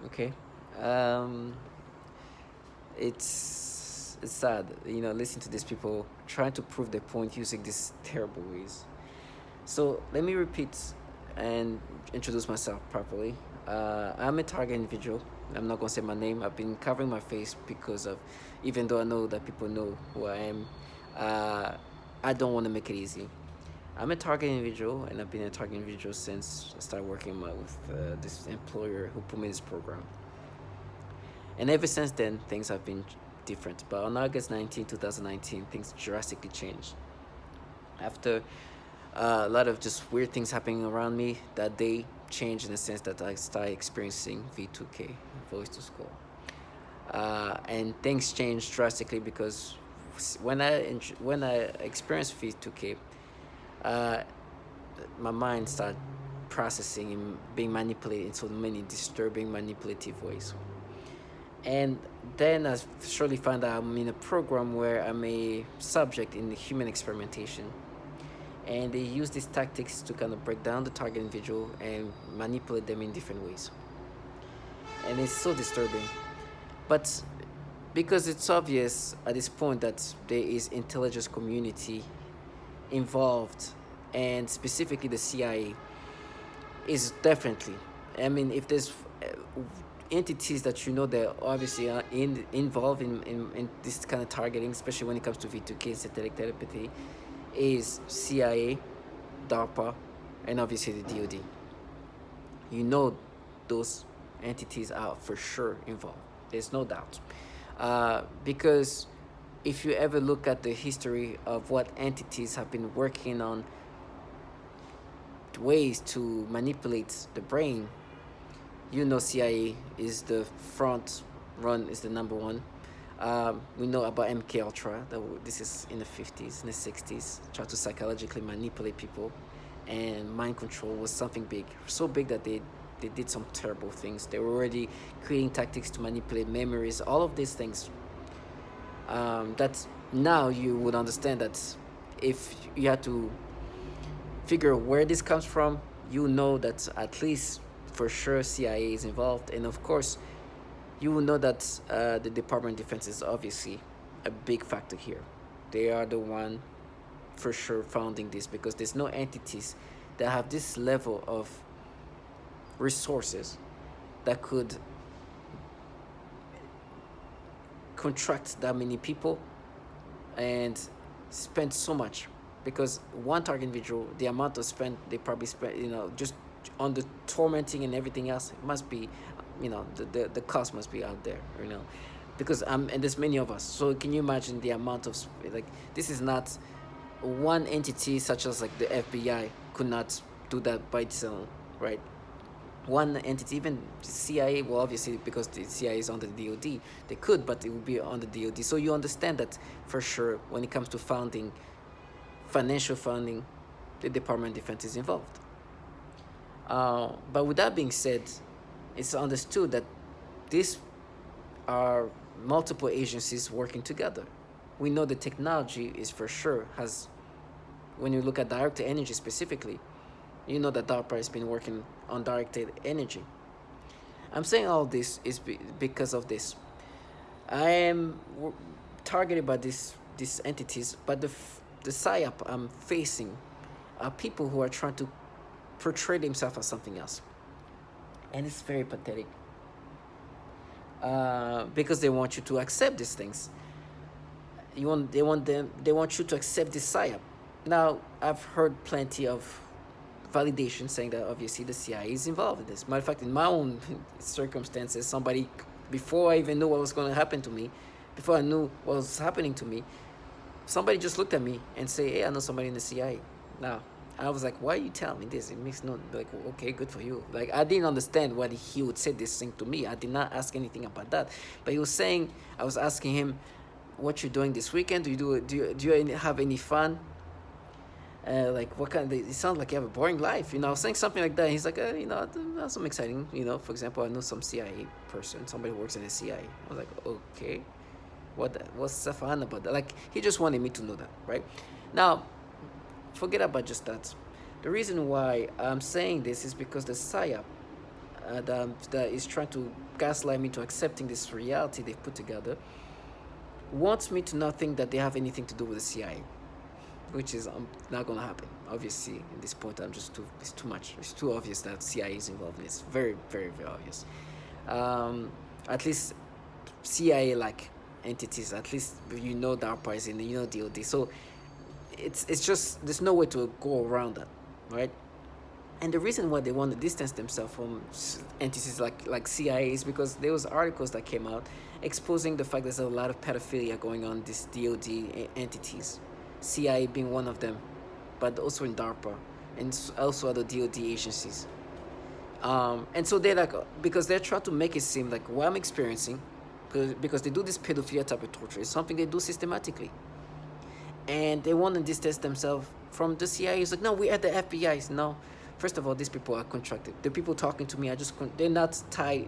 Okay. Um, it's sad, listening to these people trying to prove their point using these terrible ways. So let me repeat and introduce myself properly. I'm a target individual. I'm not gonna say my name. I've been covering my face because of, even though I know that people know who I am, uh, I don't want to make it easy. I'm a target individual, and I've been a target individual since I started working with this employer who put me in this program. And ever since then, things have been different. But on August 19, 2019, things drastically changed. After a lot of just weird things happening around me, that day changed in the sense that I started experiencing V2K, Voice to School. And things changed drastically because when I experienced V2K, uh, my mind started processing and being manipulated in so many disturbing, manipulative ways. And then I surely found out I'm in a program where I'm a subject in human experimentation. And they use these tactics to kind of break down the target individual and manipulate them in different ways. And it's so disturbing. But because it's obvious at this point that there is intelligence community involved, and specifically the CIA is definitely, I mean, if there's entities that that obviously are involved in this kind of targeting, especially when it comes to V2K synthetic telepathy, is CIA, DARPA, and obviously the DoD. You know, those entities are for sure involved. There's no doubt. Because if you ever look at the history of what entities have been working on ways to manipulate the brain, CIA is the front run, is the number one. We know about MK Ultra. This is in the 50s, in the 60s. Try to psychologically manipulate people, and mind control was something big, so big that they did some terrible things. They were already creating tactics to manipulate memories. All of these things. That now you would understand that if you had to figure where this comes from, you know that at least for sure CIA is involved, and of course you will know that the Department of Defense is obviously a big factor here. They are the one for sure founding this, because there's no entities that have this level of resources that could contract that many people and spend so much. Because one target individual, the amount of spend they probably spend, just on the tormenting and everything else, it must be, the cost must be out there, because and there's many of us. So can you imagine the amount of like, this is not one entity such as like the FBI could not do that by itself, right? One entity, even CIA, well, obviously because the CIA is under the DoD, they could, but it would be on the DoD. So you understand that for sure when it comes to funding, financial funding, the Department of Defense is involved. But with that being said, it's understood that these are multiple agencies working together. We know the technology is for sure has, when you look at directed energy specifically, you know that DARPA has been working on directed energy. I'm saying all this is because of this. I am targeted by these entities, but the psyop I'm facing are people who are trying to portray themselves as something else, and it's very pathetic. Because they want you to accept these things. They want you to accept this psyop. Now, I've heard plenty of validation saying that obviously the CIA is involved in this. Matter of fact, in my own circumstances, somebody, before I even knew what was going to happen to me, before I knew what was happening to me, somebody just looked at me and say, "Hey, I know somebody in the CIA." Now, I was like, "Why are you telling me this? It makes no, like, okay, good for you." Like, I didn't understand why he would say this thing to me. I did not ask anything about that, but he was saying, I was asking him, "What you doing this weekend? Do you have any fun? Like, what kind of, it sounds like you have a boring life, I was saying something like that. He's like, that's some exciting, for example, I know some CIA person, somebody who works in the CIA. I was like, okay, what's so fun about that? Like, he just wanted me to know that, right? Now, forget about just that. The reason why I'm saying this is because the psyop that is trying to gaslight me to accepting this reality they've put together, wants me to not think that they have anything to do with the CIA, which is not gonna happen. Obviously, at this point, it's too much. It's too obvious that CIA is involved in this. Very, very, very obvious. At least CIA like entities. At least DARPA is in, DoD. So it's just there's no way to go around that, right? And the reason why they want to distance themselves from entities like CIA is because there was articles that came out exposing the fact there's a lot of pedophilia going on in these DoD entities, CIA being one of them, but also in DARPA and also other DoD agencies. And so they're like, because they're trying to make it seem like what I'm experiencing, because they do this pedophilia type of torture, is something they do systematically. And they want to distance themselves from the CIA. It's like, no, we are the FBI. No, first of all, these people are contracted. The people talking to me are they're not tied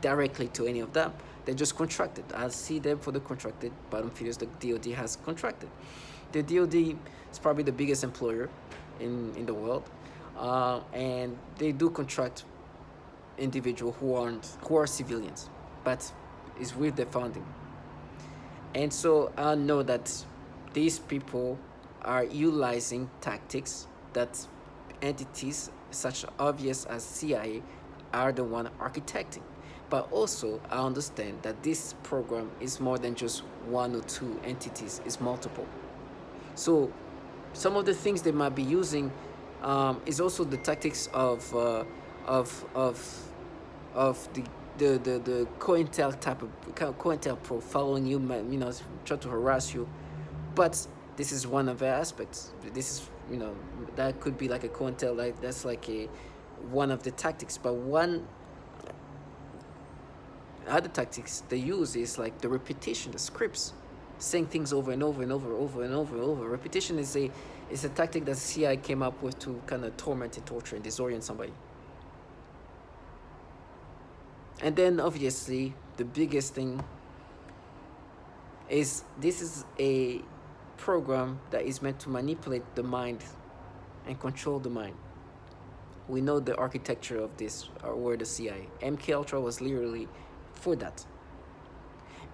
directly to any of them. They're just contracted. I see them for the contracted bottom feeders the DoD has contracted. The DoD is probably the biggest employer in the world, and they do contract individuals who are civilians, but it's with the funding. And so I know that these people are utilizing tactics that entities such obvious as CIA are the one architecting. But also, I understand that this program is more than just one or two entities; it's multiple. So, some of the things they might be using is also the tactics of of of the COINTEL type of COINTELPRO following you, try to harass you. But this is one of the aspects. This is that could be like a COINTEL, like that's like a one of the tactics. But one other tactics they use is like the repetition, the scripts, saying things over and over and over, over and over and over. Repetition is a tactic that CIA came up with to kind of torment and torture and disorient somebody. And then obviously the biggest thing is this is a program that is meant to manipulate the mind and control the mind. We know the architecture of this or the CIA. MK Ultra was literally for that.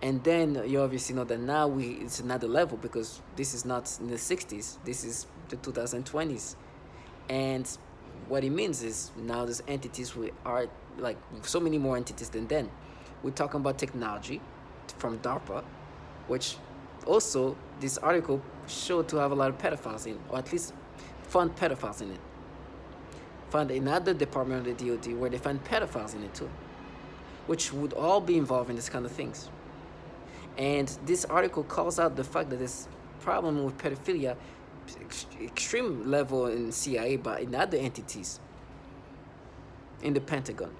And then you obviously know that now it's another level, because this is not in the 60s, this is the 2020s. And what it means is now there's entities are like so many more entities than then. We're talking about technology from DARPA, which also this article showed to have a lot of pedophiles in, or at least found pedophiles in it. Found another department of the DoD where they find pedophiles in it too, which would all be involved in this kind of things. And this article calls out the fact that this problem with pedophilia, extreme level in CIA, but in other entities in the Pentagon.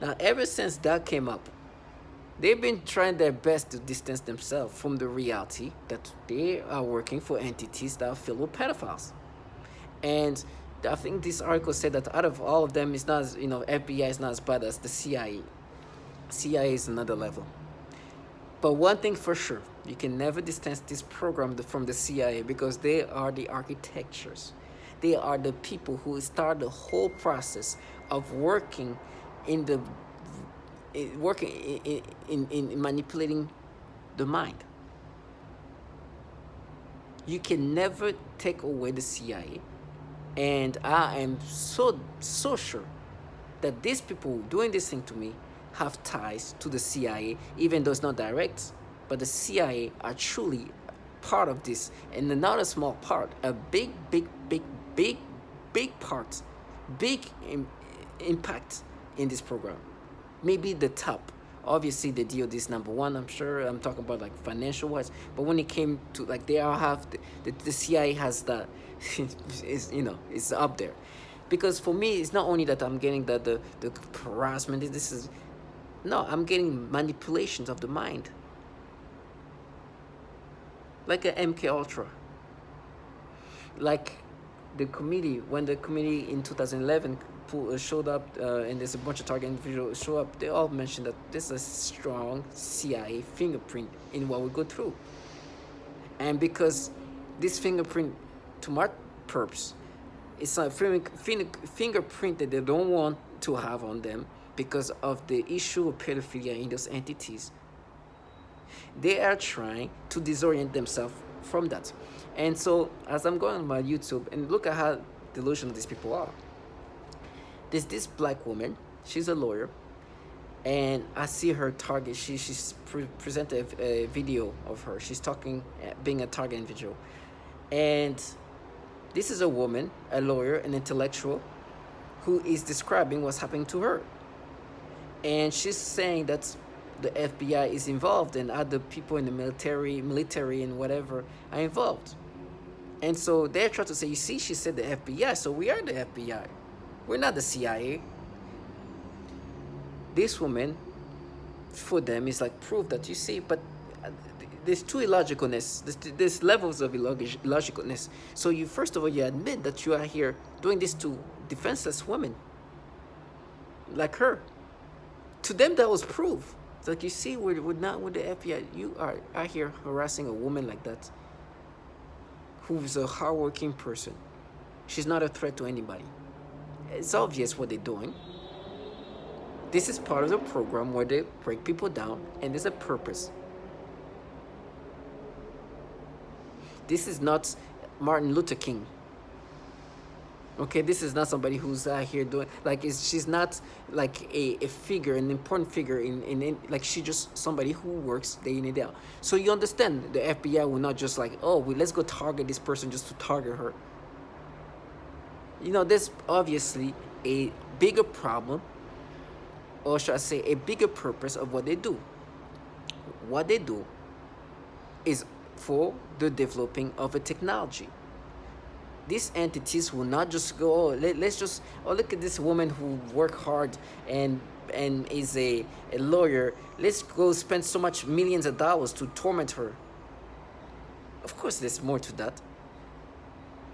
Now, ever since that came up, they've been trying their best to distance themselves from the reality that they are working for entities that are filled with pedophiles. And I think this article said that out of all of them, it's not, FBI is not as bad as the CIA. CIA is another level. But one thing for sure, you can never distance this program from the CIA, because they are the architectures. They are the people who start the whole process of working in manipulating the mind. You can never take away the CIA. And I am so sure that these people doing this thing to me have ties to the CIA, even though it's not direct. But the CIA are truly part of this, and not a small part, a big part, big impact in this program. Maybe the top. Obviously, the DoD is number one. I'm sure. I'm talking about like financial wise, but when it came to like they all have the CIA has that. It's up there, because for me it's not only that I'm getting the harassment. I'm getting manipulations of the mind, like a MK Ultra, like the committee, when the committee in 2011 showed up, and there's a bunch of target individuals show up. They all mentioned that there's a strong CIA fingerprint in what we go through, and because this fingerprint, to my purpose, it's a fingerprint that they don't want to have on them, because of the issue of pedophilia in those entities. They are trying to disorient themselves from that. And so, as I'm going on my YouTube and look at how delusional these people are, there's this black woman, she's a lawyer, and I see her target. She's presented a video of her. She's talking, being a target individual. And this is a woman, a lawyer, an intellectual, who is describing what's happening to her. And she's saying that the FBI is involved and other people in the military and whatever are involved. And so they're trying to say, you see, she said the FBI, so we are the FBI. We're not the CIA. This woman, for them, is like proof that, you see, but there's two illogicalness, there's levels of illogicalness. So you, first of all, you admit that you are here doing this to defenseless women like her. To them, that was proof. It's like, you see, we're not with the FBI. You are out here harassing a woman like that, who's a hardworking person. She's not a threat to anybody. It's obvious what they're doing. This is part of the program where they break people down, and there's a purpose. This is not Martin Luther King. Okay, this is not somebody who's out here doing, like, she's not like a figure, an important figure in like, she's just somebody who works day in and day out. So you understand the FBI will not just like, oh, let's go target this person just to target her. You know, there's obviously a bigger problem, or should I say a bigger purpose of what they do. What they do is for the developing of a technology. These entities will not just go, oh, let's just, oh, look at this woman who worked hard and is a lawyer. Let's go spend so much millions of dollars to torment her. Of course, there's more to that.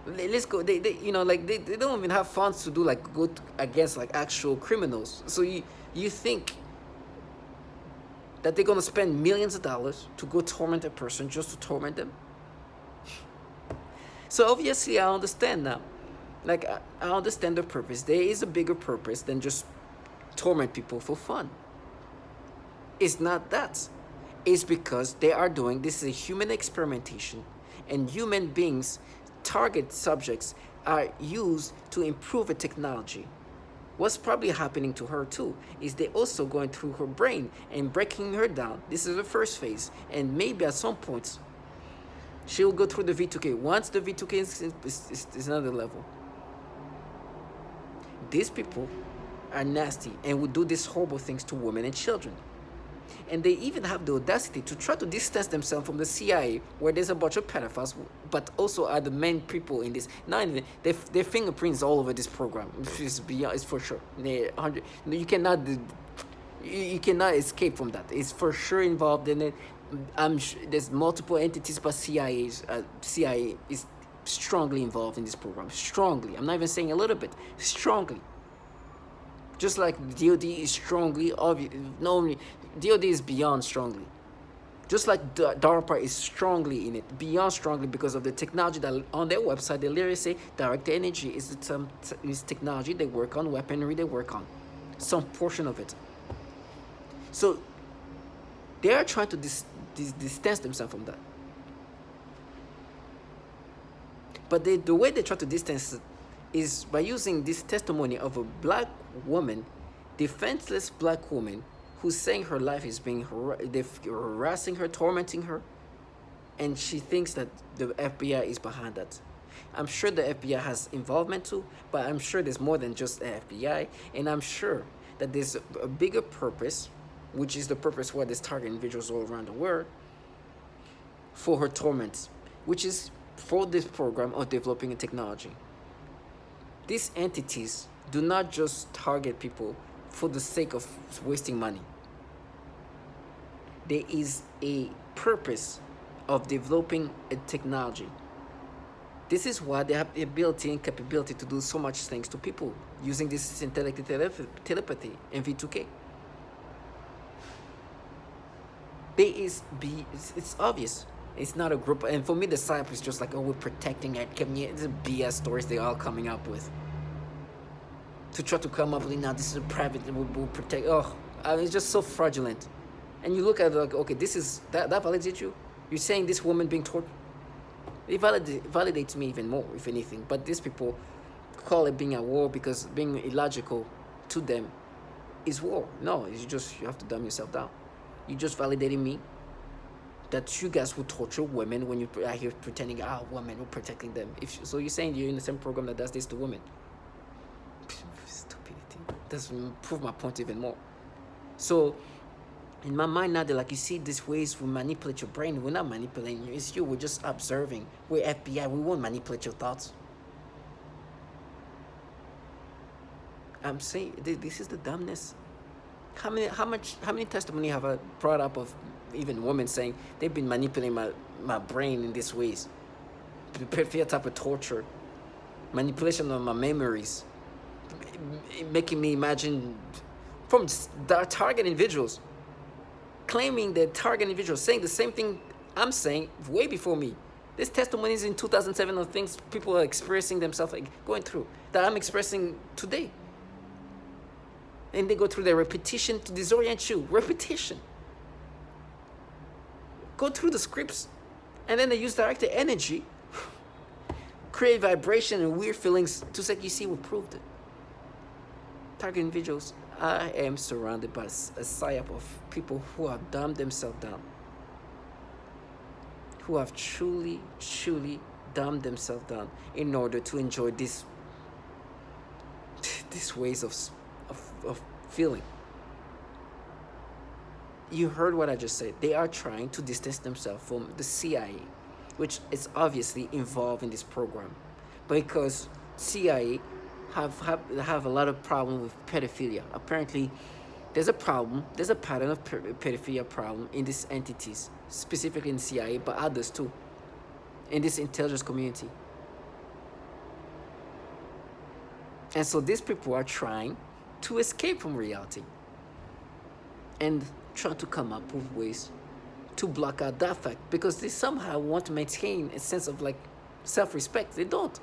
Let's go. They you know, like, they don't even have funds to do, like, go against like actual criminals. So you think that they're gonna spend millions of dollars to go torment a person just to torment them? So obviously, I understand now. Like, I understand the purpose. There is a bigger purpose than just torment people for fun. It's not that. It's because they are doing, this is a human experimentation, and human beings, target subjects, are used to improve a technology. What's probably happening to her too is they also going through her brain and breaking her down. This is the first phase, and maybe at some point she'll go through the V2K. Once the V2K is another level. These people are nasty and will do these horrible things to women and children. And they even have the audacity to try to distance themselves from the CIA, where there's a bunch of pedophiles, but also are the main people in this. Not even, their fingerprints all over this program. It's beyond, it's for sure. You cannot escape from that. It's for sure involved in it. I'm sure there's multiple entities, but CIA is strongly involved in this program. Strongly. I'm not even saying a little bit. Strongly. Just like DOD is strongly, no, DOD is beyond strongly. Just like DARPA is strongly in it, beyond strongly, because of the technology that on their website they literally say directed energy is technology they work on, weaponry they work on, some portion of it. So they are trying to distance themselves from that. But the way they try to distance it is by using this testimony of a black woman, defenseless black woman, who's saying her life is being harassing her, tormenting her, and she thinks that the FBI is behind that. I'm sure the FBI has involvement too, but I'm sure there's more than just the FBI, and I'm sure that there's a bigger purpose, which is the purpose why there's target individuals all around the world, for her torments, which is for this program of developing a technology. These entities do not just target people for the sake of wasting money. There is a purpose of developing a technology. This is why they have the ability and capability to do so much things to people using this synthetic telepathy and V2K. It's obvious. It's not a group, and for me, the science is just like, oh, we're protecting it. It's BS stories they're all coming up with. to try to come up with, now this is a private, we'll protect. Oh, it's just so fraudulent. And you look at it like, okay, this is that validates you. You're saying this woman being tortured. It validates me even more, if anything. But these people call it being a war because being illogical to them is war. No, you have to dumb yourself down. You just validating me that you guys will torture women when you are here pretending, women, we're protecting them. So you're saying you're in the same program that does this to women. Stupidity. Doesn't prove my point even more. So in my mind now, they're like, you see, these ways we manipulate your brain. We're not manipulating you. It's you. We're just observing. We're FBI. We won't manipulate your thoughts. I'm saying this is the dumbness. How many testimony have I brought up of even women saying they've been manipulating my brain in these ways, fear type of torture, manipulation of my memories, making me imagine from the target individuals, claiming that target individuals saying the same thing I'm saying way before me. There's testimonies in 2007 of things people are experiencing themselves, like going through, that I'm expressing today. And they go through the repetition to disorient you. Repetition. Go through the scripts, and then they use directed energy, create vibration and weird feelings, just like you see, we proved it. Target individuals. I am surrounded by a psyop of people who have dumbed themselves down, who have truly dumbed themselves down in order to enjoy these ways of feeling. You heard what I just said. They are trying to distance themselves from the CIA, which is obviously involved in this program, because CIA have a lot of problem with pedophilia. Apparently, there's a pattern of pedophilia problem in these entities, specifically in CIA, but others too, in this intelligence community. And so these people are trying to escape from reality and try to come up with ways to block out that fact, because they somehow want to maintain a sense of like self-respect. They don't.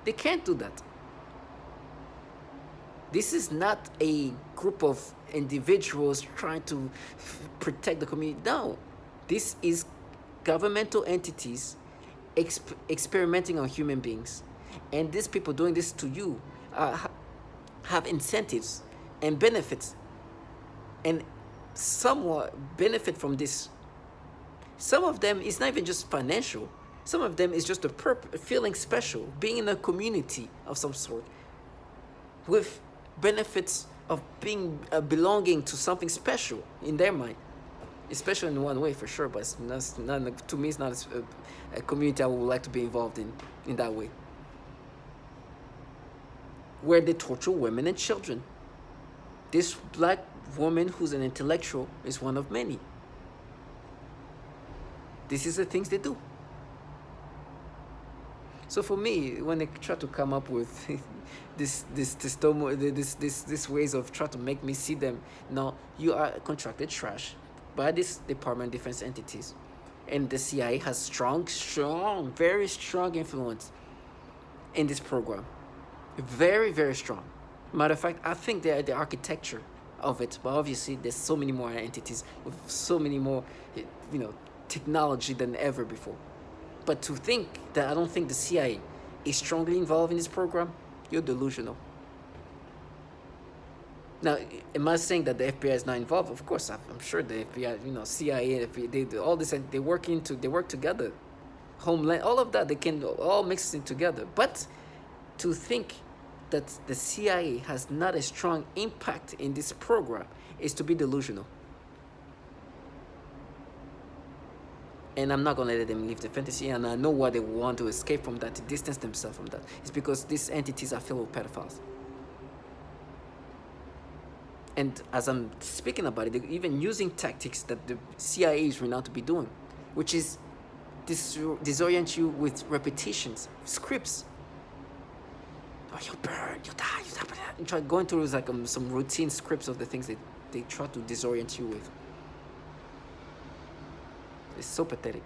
They can't do that. This is not a group of individuals trying to protect the community. No, this is governmental entities experimenting on human beings. And these people doing this to you have incentives and benefits, and somewhat benefit from this. Some of them is not even just financial. Some of them is just a feeling special, being in a community of some sort, with benefits of being belonging to something special in their mind. Special in one way for sure, but it's not, to me it's not a community I would like to be involved in that way, where they torture women and children. This black woman who's an intellectual is one of many. This is the things they do. So for me, when they try to come up with this ways of trying to make me see them, no, you are contracted trash by this Department of Defense entities, and the CIA has very strong influence in this program. Very, very strong. Matter of fact, I think they're the architecture of it, but obviously there's so many more entities with so many more, technology than ever before. But to think that I don't think the CIA is strongly involved in this program, you're delusional. Now, am I saying that the FBI is not involved? Of course, I'm sure the FBI, CIA, FBI, they do all this, and they work together. Homeland, all of that, they can all mix it together. But to think that the CIA has not a strong impact in this program is to be delusional. And I'm not going to let them live the fantasy, and I know why they want to escape from that, to distance themselves from that. It's because these entities are filled with pedophiles. And as I'm speaking about it, they're even using tactics that the CIA is renowned to be doing, which is disorient you with repetitions, scripts. Oh, you burn, you die, you die. And try going through like some routine scripts of the things they try to disorient you with. It's so pathetic.